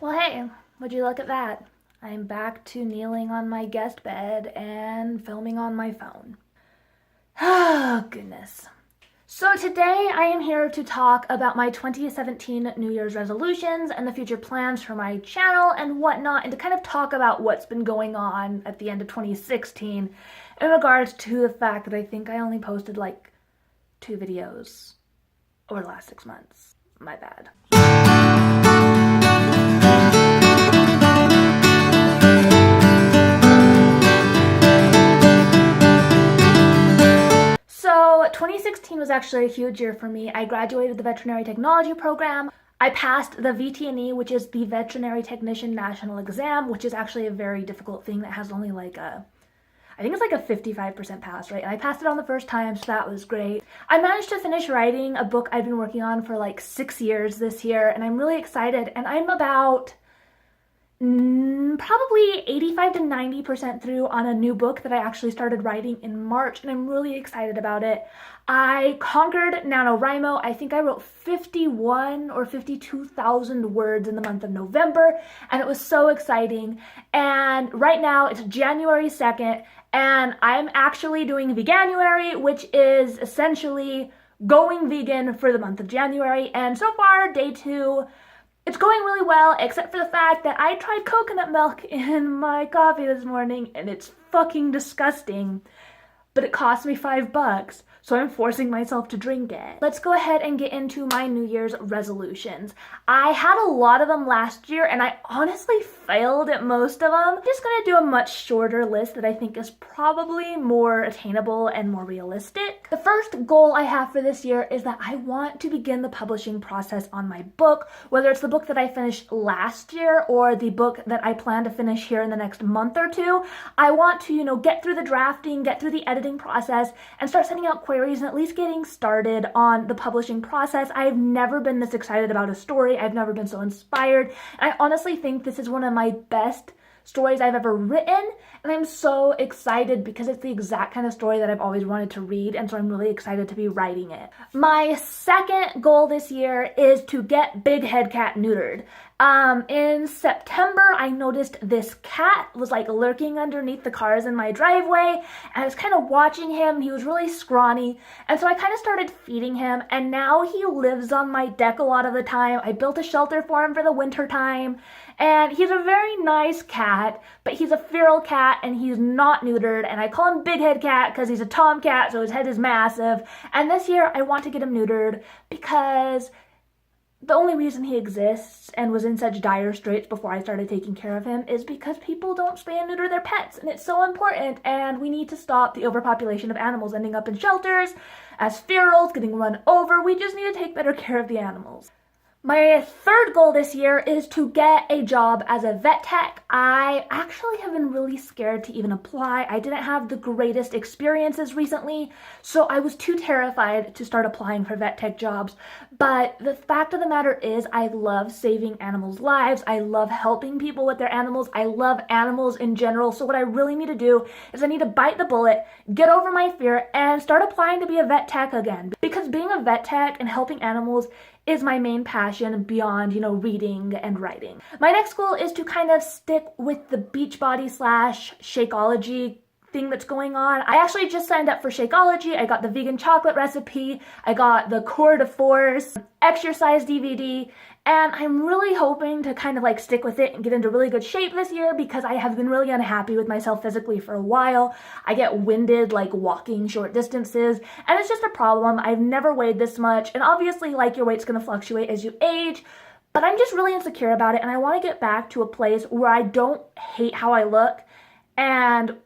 Well, hey, would you look at that? I'm back to kneeling on my guest bed and filming on my phone. Oh, goodness. So today I am here to talk about my 2017 New Year's resolutions and the future plans for my channel and whatnot, and to kind of talk about what's been going on at the end of 2016 in regards to the fact that I think I only posted like 2 videos over the last 6 months. My bad. So 2016 was actually a huge year for me. I graduated the veterinary technology program. I passed the VTNE, which is the Veterinary Technician National Exam, which is actually a very difficult thing that has only like I think it's like a 55% pass rate. And I passed it on the first time, so that was great. I managed to finish writing a book I've been working on for like 6 years this year, and I'm really excited. And I'm about probably 85 to 90% through on a new book that I actually started writing in March, and I'm really excited about it. I conquered NaNoWriMo. I think I wrote 51 or 52,000 words in the month of November, and it was so exciting. And right now it's January 2nd, and I'm actually doing Veganuary, which is essentially going vegan for the month of January. And so far, day 2, it's going really well, except for the fact that I tried coconut milk in my coffee this morning, and it's fucking disgusting. But it cost me $5, so I'm forcing myself to drink it. Let's go ahead and get into my New Year's resolutions. I had a lot of them last year, and I honestly failed at most of them. I'm just gonna do a much shorter list that I think is probably more attainable and more realistic. The first goal I have for this year is that I want to begin the publishing process on my book, whether it's the book that I finished last year or the book that I plan to finish here in the next month or two. I want to, get through the drafting, get through the editing process, and start sending out queries and at least getting started on the publishing process. I've never been this excited about a story. I've never been so inspired. And I honestly think this is one of my best stories I've ever written, and I'm so excited because it's the exact kind of story that I've always wanted to read, and so I'm really excited to be writing it. My second goal this year is to get Big Head Cat neutered. In September, I noticed this cat was like lurking underneath the cars in my driveway, and I was kind of watching him. He was really scrawny, and so I kind of started feeding him, and now he lives on my deck a lot of the time. I built a shelter for him for the winter time, and he's a very nice cat, but he's a feral cat, and he's not neutered, and I call him Big Head Cat because he's a tomcat, so his head is massive. And this year, I want to get him neutered because the only reason he exists and was in such dire straits before I started taking care of him is because people don't spay and neuter their pets, and it's so important, and we need to stop the overpopulation of animals ending up in shelters as ferals, getting run over. We just need to take better care of the animals. My third goal this year is to get a job as a vet tech. I actually have been really scared to even apply. I didn't have the greatest experiences recently, so I was too terrified to start applying for vet tech jobs. But the fact of the matter is, I love saving animals' lives. I love helping people with their animals. I love animals in general. So what I really need to do is I need to bite the bullet, get over my fear, and start applying to be a vet tech again. Because being a vet tech and helping animals is my main passion beyond, reading and writing. My next goal is to kind of stick with the Beachbody / Shakeology thing that's going on. I actually just signed up for Shakeology. I got the vegan chocolate recipe. I got the Core de Force exercise DVD, and I'm really hoping to kind of like stick with it and get into really good shape this year because I have been really unhappy with myself physically for a while. I get winded like walking short distances, and it's just a problem. I've never weighed this much, and obviously like your weight's gonna fluctuate as you age, but I'm just really insecure about it, and I want to get back to a place where I don't hate how I look and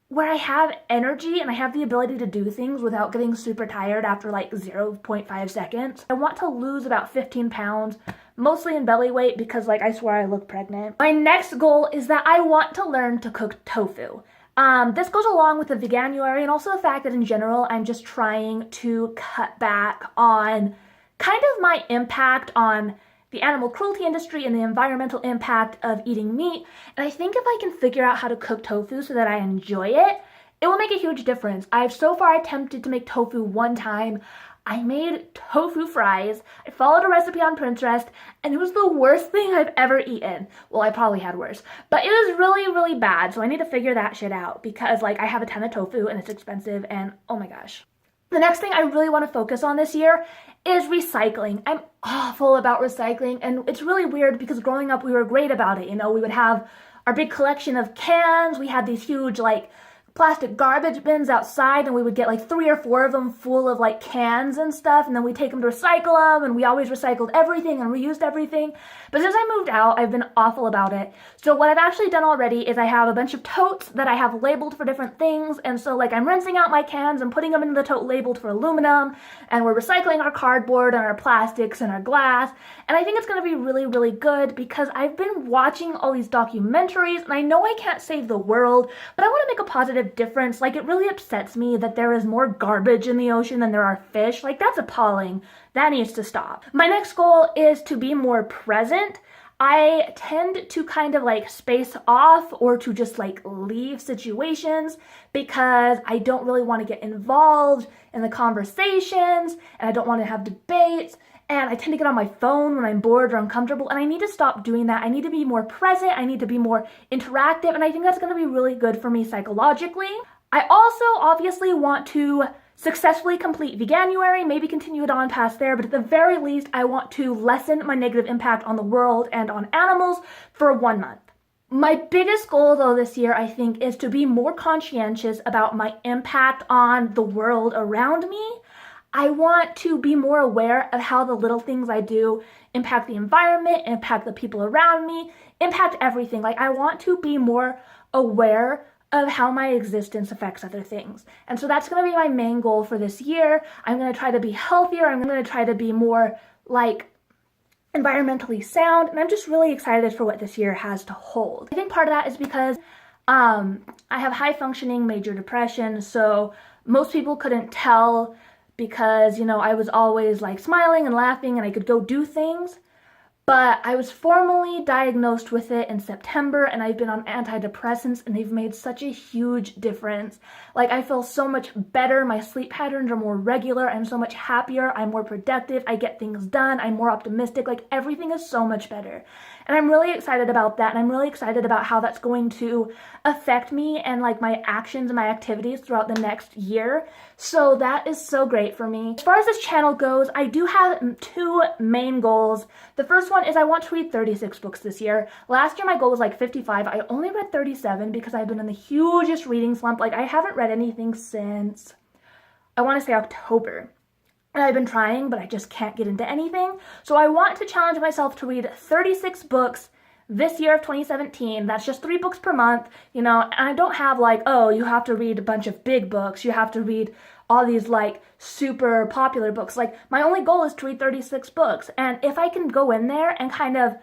where I have energy and I have the ability to do things without getting super tired after like 0.5 seconds. I want to lose about 15 pounds, mostly in belly weight because I swear I look pregnant. My next goal is that I want to learn to cook tofu. This goes along with the Veganuary and also the fact that in general I'm just trying to cut back on kind of my impact on the animal cruelty industry and the environmental impact of eating meat. And I think if I can figure out how to cook tofu so that I enjoy it, it will make a huge difference. I've so far attempted to make tofu one time. I made tofu fries. I followed a recipe on Pinterest, and it was the worst thing I've ever eaten. Well, I probably had worse, but it was really, really bad. So I need to figure that shit out because like I have a ton of tofu and it's expensive and oh my gosh. The next thing I really want to focus on this year is recycling. I'm awful about recycling, and it's really weird because growing up we were great about it. You know, we would have our big collection of cans. We had these huge like plastic garbage bins outside, and we would get like 3 or 4 of them full of like cans and stuff, and then we take them to recycle them, and we always recycled everything and reused everything. But since I moved out, I've been awful about it. So what I've actually done already is I have a bunch of totes that I have labeled for different things, and so like I'm rinsing out my cans and putting them into the tote labeled for aluminum, and we're recycling our cardboard and our plastics and our glass, and I think it's going to be really, really good because I've been watching all these documentaries, and I know I can't save the world, but I want to make a positive difference. Like, it really upsets me that there is more garbage in the ocean than there are fish. Like, that's appalling. That needs to stop. My next goal is to be more present. I tend to kind of like space off or to just like leave situations because I don't really want to get involved in the conversations, and I don't want to have debates, and I tend to get on my phone when I'm bored or uncomfortable, and I need to stop doing that. I need to be more present, I need to be more interactive, and I think that's going to be really good for me psychologically. I also obviously want to successfully complete Veganuary, maybe continue it on past there, but at the very least, I want to lessen my negative impact on the world and on animals for 1 month. My biggest goal though this year, I think, is to be more conscientious about my impact on the world around me. I want to be more aware of how the little things I do impact the environment, impact the people around me, impact everything. Like, I want to be more aware of how my existence affects other things. And so that's going to be my main goal for this year. I'm going to try to be healthier. I'm going to try to be more like environmentally sound. And I'm just really excited for what this year has to hold. I think part of that is because I have high functioning major depression. So most people couldn't tell because, you know, I was always like smiling and laughing and I could go do things. But I was formally diagnosed with it in September, and I've been on antidepressants, and they've made such a huge difference. Like, I feel so much better. My sleep patterns are more regular. I'm so much happier. I'm more productive. I get things done. I'm more optimistic. Like, everything is so much better. And I'm really excited about that, and I'm really excited about how that's going to affect me and like my actions and my activities throughout the next year. So that is so great for me. As far as this channel goes, I do have 2 main goals. The first one is I want to read 36 books this year. Last year my goal was like 55. I only read 37 because I've been in the hugest reading slump. Like, I haven't read anything since, I want to say, October. And I've been trying, but I just can't get into anything. So I want to challenge myself to read 36 books this year of 2017. That's just 3 books per month, you know, and I don't have like, oh, you have to read a bunch of big books. You have to read all these like super popular books. Like, my only goal is to read 36 books. And if I can go in there and kind of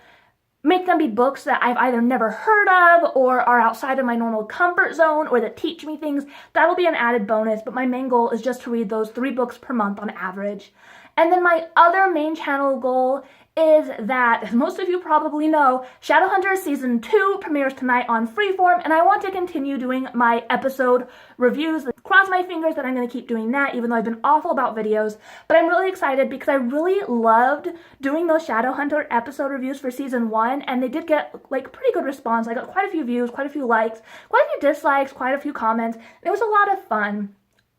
make them be books that I've either never heard of or are outside of my normal comfort zone or that teach me things, that'll be an added bonus. But my main goal is just to read those 3 books per month on average. And then my other main channel goal is that, as most of you probably know, Shadowhunters Season 2 premieres tonight on Freeform, and I want to continue doing my episode reviews. Cross my fingers that I'm going to keep doing that, even though I've been awful about videos. But I'm really excited because I really loved doing those Shadowhunter episode reviews for Season 1, and they did get like pretty good response. I got quite a few views, quite a few likes, quite a few dislikes, quite a few comments. It was a lot of fun.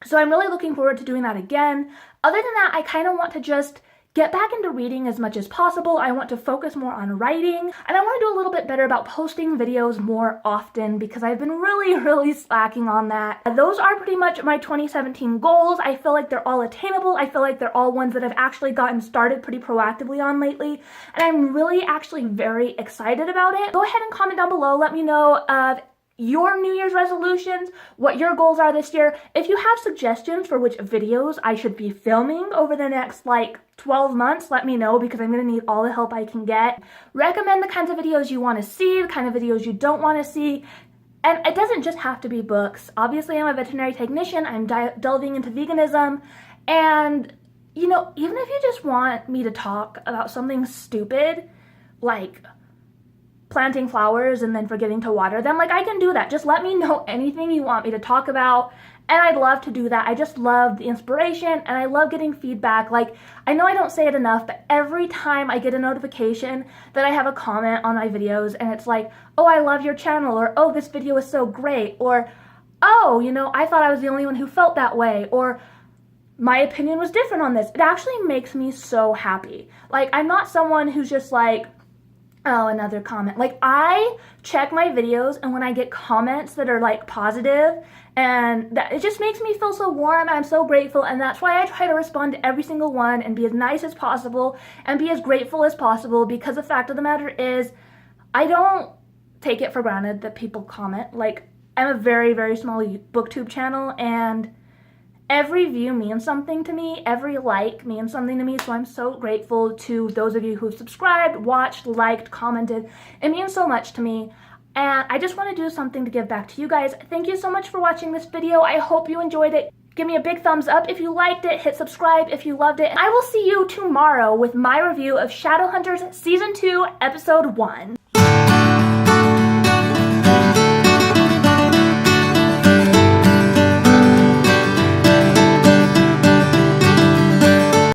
So I'm really looking forward to doing that again. Other than that, I kind of want to just get back into reading as much as possible. I want to focus more on writing, and I want to do a little bit better about posting videos more often because I've been really slacking on that. Those are pretty much my 2017 goals. I feel like they're all attainable. I feel like they're all ones that I've actually gotten started pretty proactively on lately, and I'm really actually very excited about it. Go ahead and comment down below. Let me know your New Year's resolutions, what your goals are this year. If you have suggestions for which videos I should be filming over the next like 12 months, let me know because I'm going to need all the help I can get. Recommend the kinds of videos you want to see, the kind of videos you don't want to see. And it doesn't just have to be books. Obviously, I'm a veterinary technician. I'm delving into veganism. And, you know, even if you just want me to talk about something stupid, like planting flowers and then forgetting to water them, like, I can do that. Just let me know anything you want me to talk about, And I'd love to do that. I just love the inspiration and I love getting feedback. Like, I know I don't say it enough, but every time I get a notification that I have a comment on my videos and it's like, oh, I love your channel, or oh, this video is so great, or oh, you know, I thought I was the only one who felt that way, or my opinion was different on this. It actually makes me so happy. Like, I'm not someone who's just like, oh, another comment. Like, I check my videos, and when I get comments that are like positive, and that, it just makes me feel so warm. I'm so grateful, and that's why I try to respond to every single one and be as nice as possible and be as grateful as possible, because the fact of the matter is, I don't take it for granted that people comment. Like, I'm a very, very small booktube channel, and every view means something to me. Every like means something to me. So I'm so grateful to those of you who've subscribed, watched, liked, commented. It means so much to me. And I just want to do something to give back to you guys. Thank you so much for watching this video. I hope you enjoyed it. Give me a big thumbs up if you liked it. Hit subscribe if you loved it. I will see you tomorrow with my review of Shadowhunters Season 2, Episode 1.